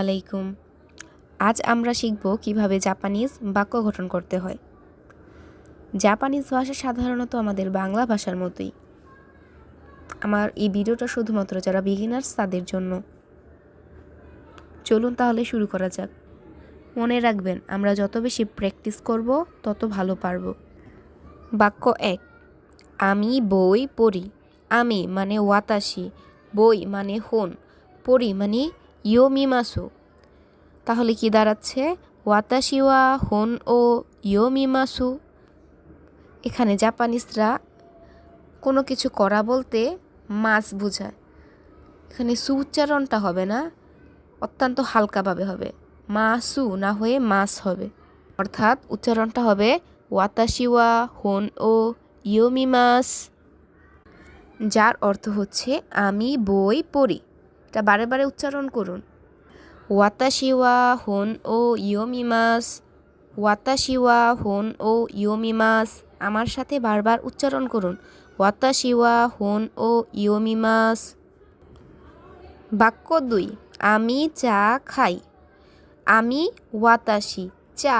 আলাইকুম। আজ আমরা শিখব কিভাবে জাপানিজ বাক্য গঠন করতে হয়। জাপানিজ ভাষা সাধারণত আমাদের বাংলা ভাষার মতোই। আমার এই ভিডিওটা শুধুমাত্র যারা বিগিনার্স তাদের জন্য। চলুন তাহলে শুরু করা যাক। মনে রাখবেন, আমরা যত বেশি প্র্যাকটিস করব তত ভালো পারব। বাক্য 1, আমি বই পড়ি। আমি মানে ওয়াতাশি, বই মানে হন, পড়ি মানে ইয়োমিমাসু। তাহলে কি দাঁড়াচ্ছে? ওয়াতাশি ওয়া হন ও ইয়োমিমাসু। এখানে জাপানিজরা কোনো কিছু করা বলতে মাস বোঝায়। এখানে সু উচ্চারণটা হবে না, অত্যন্ত হালকাভাবে হবে। মাসু না হয়ে মাস হবে, অর্থাৎ উচ্চারণটা হবে ওয়াতাশি ওয়া হন ও ইয়োমিমাস, যার অর্থ হচ্ছে আমি বই পড়ি। এটা বারে বারে উচ্চারণ করুন। ওয়াতাশি ওয়া হন ও ইয়োমিমাস, ওয়াতাশি ওয়া হন ও ইয়োমিমাস। আমার সাথে বারবার উচ্চারণ করুন, ওয়াতাশি ওয়া হন ও ইয়োমিমাস। বাক্য 2, আমি চা খাই। আমি ওয়াতাশি, চা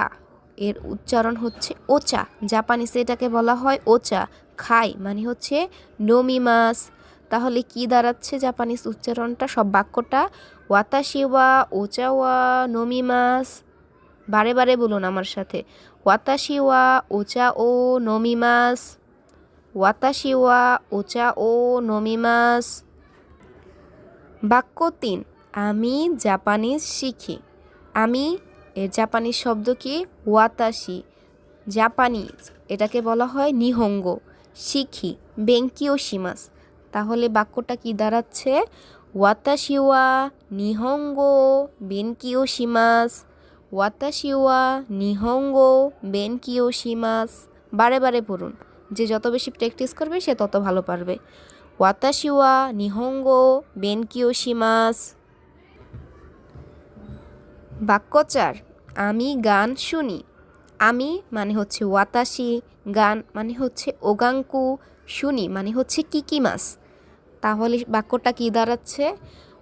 এর উচ্চারণ হচ্ছে ওচা। জাপানিসে এটাকে বলা হয় ওচা। খাই মানে হচ্ছে নোমিমাস। তাহলে কি দাঁড়াচ্ছে জাপানিজ উচ্চারণটা, সব বাক্যটা? ওয়াতাশি ওয়া ওচা ওয়া নোমিমাস। বারে বারে বলুন আমার সাথে, ওয়াতাশি ওয়া ওচা ও নোমিমাস, ওয়াতাশি ওয়া ওচা ও নোমিমাস। বাক্য 3, আমি জাপানিজ শিখি। আমি এর জাপানিজ শব্দ কি? ওয়াতাশি। জাপানিজ এটাকে বলা হয় নিহোঙ্গো। শিখি বেঙ্কিও শিমাস। তাহলে বাক্যটা কি দাঁড়াচ্ছে? ওয়াতাশি ওয়া নিহোঙ্গো বেনকিও শিমাস, ওয়াতাশি ওয়া নিহোঙ্গো বেনকিও শিমাস। বারে বারে পড়ুন, যে যত বেশি প্র্যাকটিস করবে সে তত ভালো পারবে। ওয়াতাশি ওয়া নিহোঙ্গো বেনকিও শিমাস। বাক্য 4, আমি গান শুনি। আমি মানে হচ্ছে ওয়াতাশি, গান মানে হচ্ছে ওগাঙ্কু, শুনি মানে হচ্ছে কিকিমাস। তাহলে বাক্যটা কি দাঁড়াচ্ছে?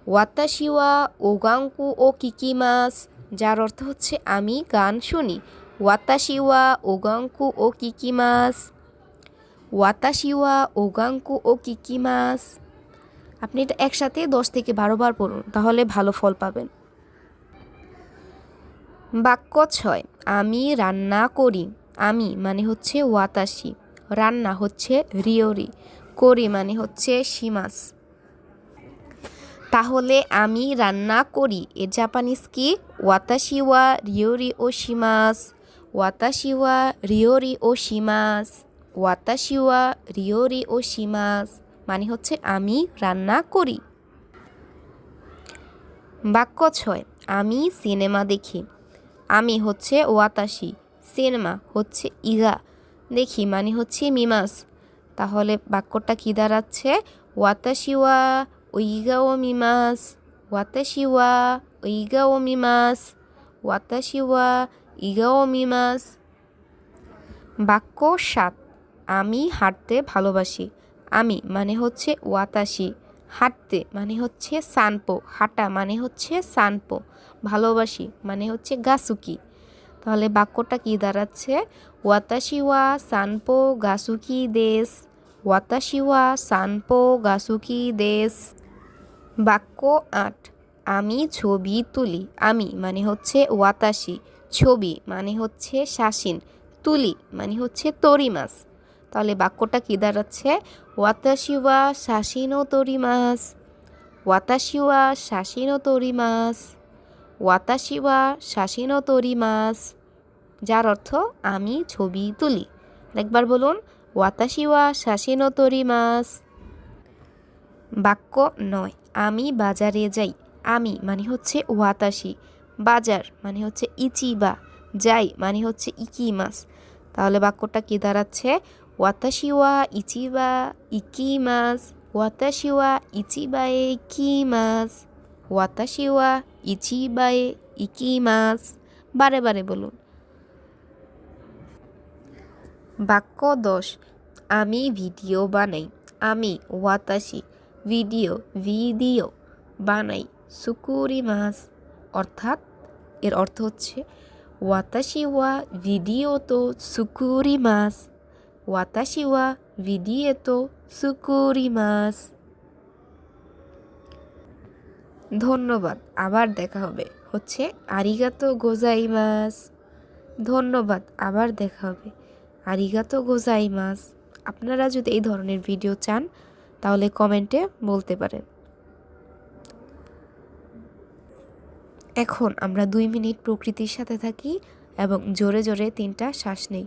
ওয়াতাশি ওয়া ওগাঙ্কু ও কিকিমাস, যার অর্থ হচ্ছে আমি গান শুনি। ওয়াতাশি ওয়া ওগাঙ্কু ও কিকিমাস, ওয়াতাশি ওয়া ওগাঙ্কু ও কিকিমাস। আপনি এটা একসাথে 10 থেকে 12 বার পড়ুন, তাহলে ভালো ফল পাবেন। বাক্য 6, আমি রান্না করি। আমি মানে হচ্ছে ওয়াতাশি, রান্না হচ্ছে রিওরি, করি মানে হচ্ছে শিমাস। তাহলে আমি রান্না করি এর জাপানিজ কি? ওয়াতাশি ওয়া রিওরি ও শিমাস, ওয়াতাশি ওয়া রিওরি ও শিমাস, ওয়াতাশি ওয়া রিওরি ও শিমাস মানে হচ্ছে আমি রান্না করি। বাক্য 6, আমি সিনেমা দেখি। আমি হচ্ছে ওয়াতাশি, সিনেমা হচ্ছে ইগা, দেখি মানে হচ্ছে মিমাস। তাহলে বাক্যটা কি দাঁড়াচ্ছে? ওয়াতাশি ওয়া ওইগা ও মিমাস, ওয়াতাশি ওয়া ওইগা ও মিমাস, ওয়াতাশি ওয়া ইগা ও মিমাস। বাক্য 7, আমি হাঁটতে ভালোবাসি। আমি মানে হচ্ছে ওয়াতাশি, হাঁটতে মানে হচ্ছে সানপো, হাঁটা মানে হচ্ছে সানপো, ভালোবাসি মানে হচ্ছে গাসুকি। তাহলে বাক্যটা কি দাঁড়াচ্ছে? ওয়াতাশি ওয়া সানপো গাসুকি দেস, ওয়াতাশি ওয়া সানপো গাসুকি দেস। বাক্য 8, আমি ছবি তুলি। আমি মানে হচ্ছে ওয়াতাশি, ছবি মানে হচ্ছে শাসিন, তুলি মানে হচ্ছে তরিমাস। তাহলে বাক্যটা কি দাঁড়াচ্ছে? ওয়াতাশি ওয়া শাসিনো তরিমাস, ওয়াতাশি ওয়া শাসিনো তরিমাস, ওয়াতাশি ওয়া শাসিনো তরিমাস, যার অর্থ আমি ছবি তুলি। একবার বলুন, ওয়াতাশি ওয়া শাসিনো তরিমাস। বাক্য 9, আমি বাজারে যাই। আমি মানে হচ্ছে ওয়াতাশি, বাজার মানে হচ্ছে ইচিবা, যাই মানে হচ্ছে ইকিমাস। তাহলে বাক্যটা কি দাঁড়াচ্ছে? ওয়াতাশি ওয়া ইচিবা ইকিমাস, ওয়াতাশি ওয়া ইচিবায়ে ইকিমাস, ওয়াতাশি ওয়া ইচিবায়ে ইকিমাস। বারে বারে বলুন। বাক্য 10, আমি ভিডিও বানাই। আমি ওয়াতাশি, ভিডিও বানাই সুকুরিমাস, অর্থাৎ এর অর্থ হচ্ছে ওয়াতাশি ওয়া ভিডিওতো সুকুরিমাস। ওয়াতাশি ওয়া ভিডিওতো সুকুরিমাস। ধন্যবাদ, আবার দেখা হবে হচ্ছে আরিগাতো গোজাইমাস। ধন্যবাদ, আবার দেখা হবে আরিগাতো গোজাইমাস। আপনারা যদি এই ধরনের ভিডিও চান তাহলে কমেন্টে বলতে পারেন। এখন আমরা 2 মিনিট প্রকৃতির সাথে থাকি এবং জোরে জোরে 3টা শ্বাস নেই।